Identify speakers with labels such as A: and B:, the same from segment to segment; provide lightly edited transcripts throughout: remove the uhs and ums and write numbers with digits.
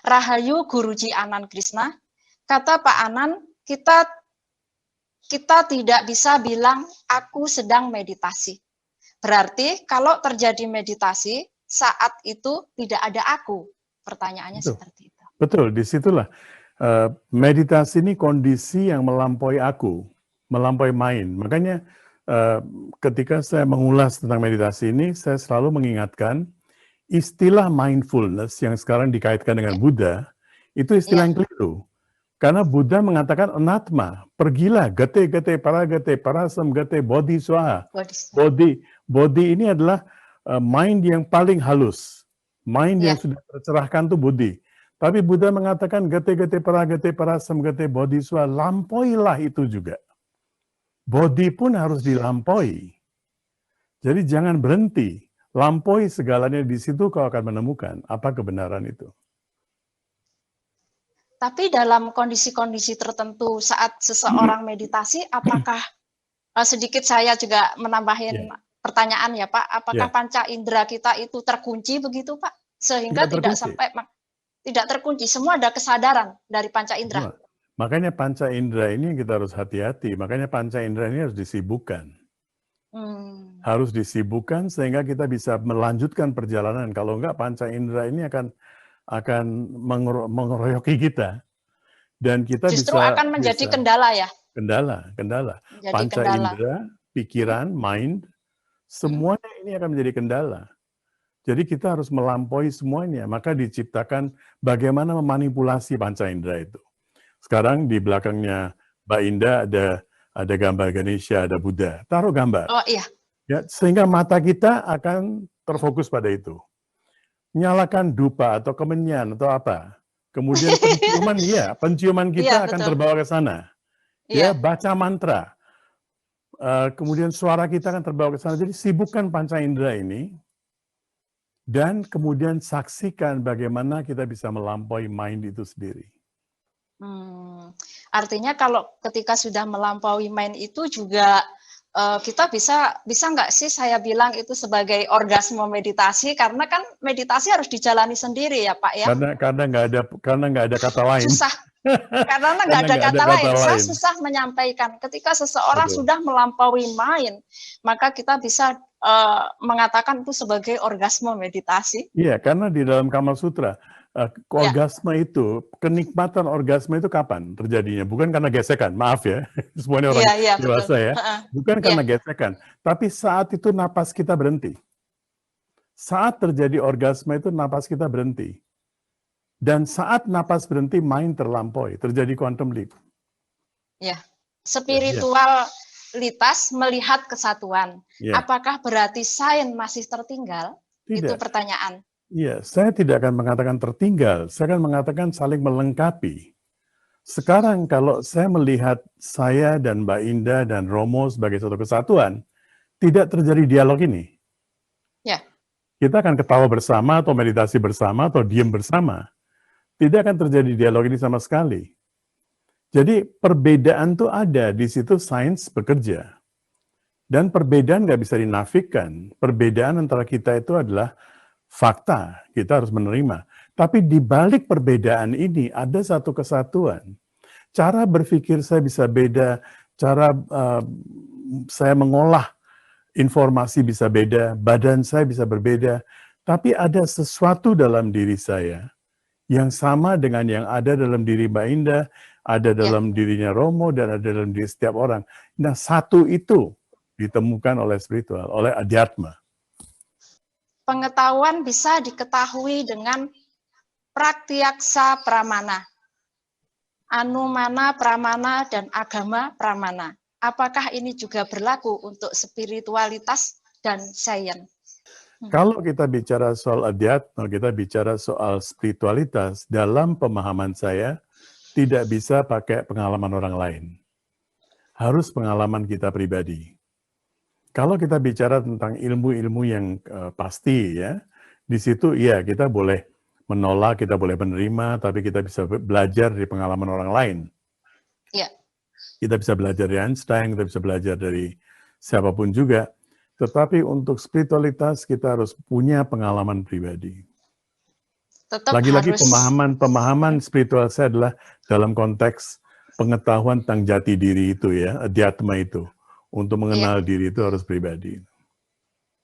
A: Rahayu Guruji Anand Krishna. Kata Pak Anand, kita tidak bisa bilang aku sedang meditasi. Berarti kalau terjadi meditasi, saat itu tidak ada aku. Pertanyaannya
B: Betul.
A: seperti itu.
B: Betul, disitulah. Meditasi ini kondisi yang melampaui aku, melampaui mind. Makanya ketika saya mengulas tentang meditasi ini, saya selalu mengingatkan istilah mindfulness yang sekarang dikaitkan dengan Buddha, itu istilah yang keliru. Karena Buddha mengatakan anatma, pergilah, gate paragate, parasam gate, bodhi swaha. Body ini adalah mind yang paling halus. Mind yang sudah tercerahkan itu budi. Tapi Buddha mengatakan gate paragate, parasam gate, bodhi swaha, lampauilah itu juga. Body pun harus dilampaui. Jadi jangan berhenti. Lampaui segalanya di situ kau akan menemukan apa kebenaran itu.
A: Tapi dalam kondisi-kondisi tertentu saat seseorang meditasi, apakah sedikit saya juga menambahin pertanyaan ya Pak, apakah panca indera kita itu terkunci begitu Pak? Sehingga tidak terkunci, semua ada kesadaran dari panca indera.
B: Makanya panca indera ini kita harus hati-hati, makanya panca indera ini harus disibukkan. Harus disibukkan sehingga kita bisa melanjutkan perjalanan. Kalau enggak, panca indera ini akan mengeroyoki kita. Dan kita
A: justru akan menjadi kendala ya?
B: Kendala. Panca indera, pikiran, mind, semuanya ini akan menjadi kendala. Jadi kita harus melampaui semuanya. Maka diciptakan bagaimana memanipulasi panca indera itu. Sekarang di belakangnya Mbak Indah ada gambar Ganesha, ada Buddha. Taruh gambar.
A: Oh iya.
B: Ya, sehingga mata kita akan terfokus pada itu. Nyalakan dupa atau kemenyan atau apa. Kemudian penciuman kita akan terbawa ke sana. Ya, baca mantra. Kemudian suara kita akan terbawa ke sana. Jadi sibukkan panca indera ini dan kemudian saksikan bagaimana kita bisa melampaui mind itu sendiri.
A: Artinya kalau ketika sudah melampaui mind itu juga kita bisa nggak sih saya bilang itu sebagai orgasme meditasi, karena kan meditasi harus dijalani sendiri ya Pak ya.
B: Karena nggak ada kata lain.
A: Susah. Karena nggak ada kata lain. Saya susah menyampaikan. Ketika seseorang sudah melampaui mind, maka kita bisa mengatakan itu sebagai orgasme meditasi.
B: Iya, karena di dalam Kama Sutra orgasme itu, kenikmatan orgasme itu kapan terjadinya? Bukan karena gesekan, maaf ya, semuanya orang dewasa ya. Bukan karena gesekan, tapi saat itu napas kita berhenti. Saat terjadi orgasme itu napas kita berhenti. Dan saat napas berhenti, mind terlampaui, terjadi quantum leap.
A: Ya, spiritualitas melihat kesatuan. Apakah berarti sains masih tertinggal?
B: Tidak.
A: Itu pertanyaan.
B: Iya, saya tidak akan mengatakan tertinggal, saya akan mengatakan saling melengkapi. Sekarang kalau saya melihat saya dan Mbak Indah dan Romo sebagai satu kesatuan, tidak terjadi dialog ini.
A: Ya.
B: Kita akan ketawa bersama atau meditasi bersama atau diam bersama. Tidak akan terjadi dialog ini sama sekali. Jadi perbedaan tuh ada, di situ sains bekerja. Dan perbedaan nggak bisa dinafikan. Perbedaan antara kita itu adalah fakta, kita harus menerima. Tapi di balik perbedaan ini ada satu kesatuan. Cara berpikir saya bisa beda, cara saya mengolah informasi bisa beda, badan saya bisa berbeda. Tapi ada sesuatu dalam diri saya yang sama dengan yang ada dalam diri Mbak Indah, ada dalam dirinya Romo, dan ada dalam diri setiap orang. Nah, satu itu ditemukan oleh spiritual, oleh adhyatma.
A: Pengetahuan bisa diketahui dengan pratyaksa pramana, anumana pramana, dan agama pramana. Apakah ini juga berlaku untuk spiritualitas dan sains?
B: Kalau kita bicara soal adhyatma, kita bicara soal spiritualitas, dalam pemahaman saya tidak bisa pakai pengalaman orang lain. Harus pengalaman kita pribadi. Kalau kita bicara tentang ilmu-ilmu yang pasti ya, di situ ya kita boleh menolak, kita boleh menerima, tapi kita bisa belajar dari pengalaman orang lain.
A: Ya.
B: Kita bisa belajar dari Einstein, kita bisa belajar dari siapapun juga. Tetapi untuk spiritualitas kita harus punya pengalaman pribadi.
A: Tetap
B: Lagi-lagi
A: harus
B: pemahaman spiritual saya adalah dalam konteks pengetahuan tentang jati diri itu ya, adhyatma itu. Untuk
A: iya.
B: mengenal diri itu harus pribadi.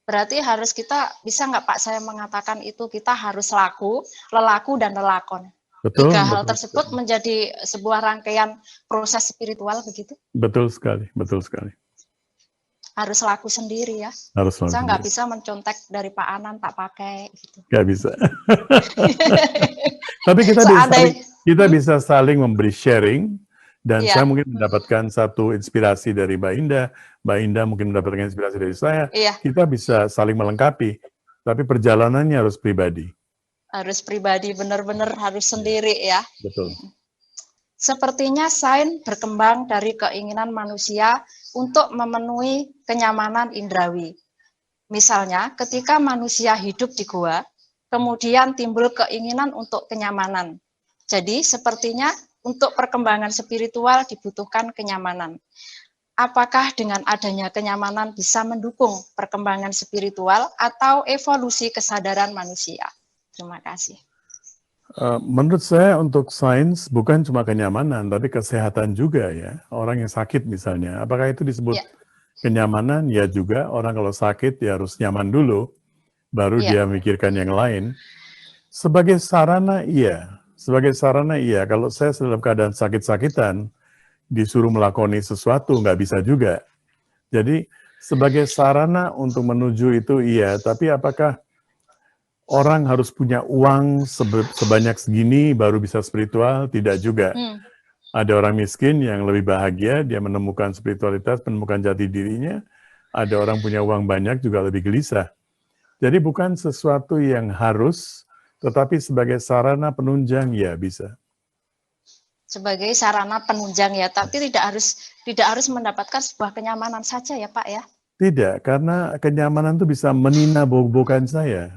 A: Berarti harus kita bisa nggak Pak saya mengatakan itu kita harus lelaku dan lelakon.
B: Betul,
A: 3 hal
B: betul
A: tersebut
B: sekali.
A: menjadi sebuah rangkaian proses spiritual begitu?
B: Betul sekali, betul sekali.
A: Harus laku sendiri ya.
B: Harus langsung
A: Saya nggak
B: sendiri.
A: bisa mencontek dari Pak Anan tak pakai gitu.
B: Nggak bisa. Tapi kita bisa saling memberi sharing, dan
A: Iya,
B: saya mungkin mendapatkan satu inspirasi dari Mbak Indah mungkin mendapatkan inspirasi dari saya.
A: iya.
B: Kita bisa saling melengkapi, tapi perjalanannya harus pribadi.
A: Harus pribadi, benar-benar harus sendiri ya.
B: Betul.
A: Sepertinya sains berkembang dari keinginan manusia untuk memenuhi kenyamanan indrawi. Misalnya, ketika manusia hidup di gua, kemudian timbul keinginan untuk kenyamanan. Jadi, sepertinya untuk perkembangan spiritual dibutuhkan kenyamanan. Apakah dengan adanya kenyamanan bisa mendukung perkembangan spiritual atau evolusi kesadaran manusia? Terima kasih.
B: Menurut saya untuk sains bukan cuma kenyamanan, tapi kesehatan juga ya. Orang yang sakit misalnya, apakah itu disebut kenyamanan? Ya juga, orang kalau sakit ya harus nyaman dulu, baru dia memikirkan yang lain. Sebagai sarana iya. Sebagai sarana iya. Kalau saya dalam keadaan sakit-sakitan, disuruh melakoni sesuatu, nggak bisa juga. Jadi sebagai sarana untuk menuju itu iya, tapi apakah orang harus punya uang sebanyak segini baru bisa spiritual? Tidak juga. Ada orang miskin yang lebih bahagia, dia menemukan spiritualitas, menemukan jati dirinya. Ada orang punya uang banyak juga lebih gelisah. Jadi bukan sesuatu yang harus, tetapi sebagai sarana penunjang ya bisa.
A: Sebagai sarana penunjang ya, tapi tidak harus mendapatkan sebuah kenyamanan saja ya Pak ya?
B: Tidak, karena kenyamanan itu bisa menina-bobokan saya.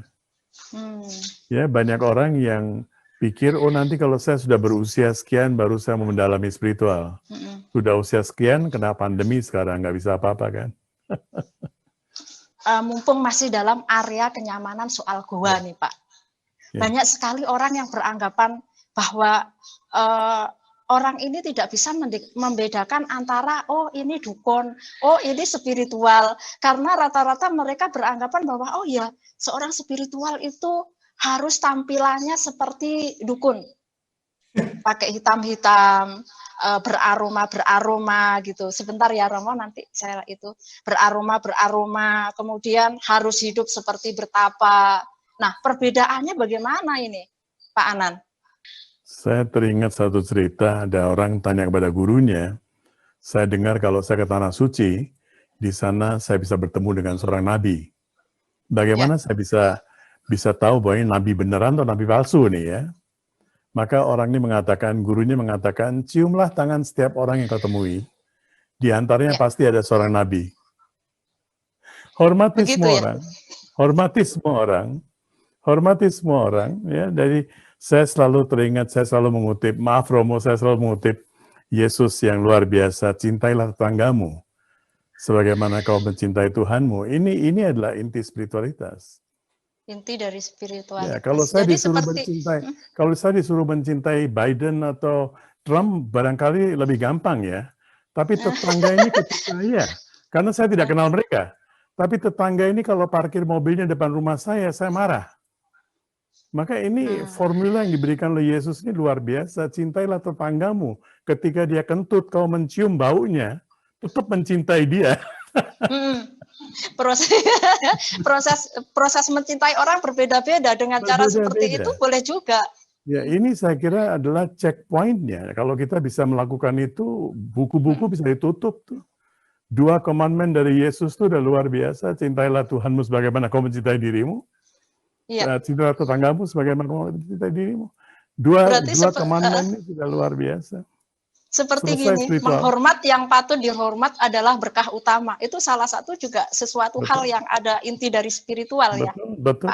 B: Ya, banyak orang yang pikir, oh nanti kalau saya sudah berusia sekian baru saya mau mendalami spiritual. Sudah usia sekian, kena pandemi sekarang, nggak bisa apa-apa kan.
A: Mumpung masih dalam area kenyamanan soal goa nih Pak. Banyak sekali orang yang beranggapan bahwa orang ini tidak bisa membedakan antara oh ini dukun, oh ini spiritual. Karena rata-rata mereka beranggapan bahwa oh ya seorang spiritual itu harus tampilannya seperti dukun. Pakai hitam-hitam, beraroma gitu. Sebentar ya Romo, nanti saya itu beraroma, kemudian harus hidup seperti bertapa. Nah, perbedaannya bagaimana ini, Pak Anan?
B: Saya teringat satu cerita, ada orang tanya kepada gurunya, saya dengar kalau saya ke Tanah Suci, di sana saya bisa bertemu dengan seorang nabi. Bagaimana saya bisa tahu bahwa ini nabi beneran atau nabi palsu nih ya? Maka orang ini mengatakan, gurunya mengatakan, ciumlah tangan setiap orang yang kau temui. Di antaranya pasti ada seorang nabi. Hormati semua orang. Hormati semua orang. Hormati semua orang. Ya, dari saya selalu teringat, saya selalu mengutip, maaf Romo, saya selalu mengutip Yesus yang luar biasa, cintailah tetanggamu sebagaimana kau mencintai Tuhanmu. Ini adalah inti spiritualitas.
A: Inti dari spiritualitas.
B: Ya, kalau saya disuruh mencintai Biden atau Trump barangkali lebih gampang ya. Tapi tetangga ini ketika karena saya tidak kenal mereka. Tapi tetangga ini kalau parkir mobilnya depan rumah saya marah. Maka ini formula yang diberikan oleh Yesus ini luar biasa. Cintailah tetanggamu. Ketika dia kentut, kau mencium baunya, tetap mencintai dia.
A: Proses mencintai orang berbeda-beda dengan cara seperti itu boleh juga.
B: Ya, ini saya kira adalah checkpointnya. Kalau kita bisa melakukan itu, buku-buku bisa ditutup tuh. 2 commandment dari Yesus itu udah luar biasa. Cintailah Tuhanmu sebagaimana kau mencintai dirimu. Cintailah tetanggamu sebagaimana kau mencintai dirimu. Dua commandment ini sudah luar biasa.
A: Seperti gini, menghormat yang patut dihormat adalah berkah utama. Itu salah satu juga sesuatu hal yang ada inti dari spiritual ya.
B: Betul.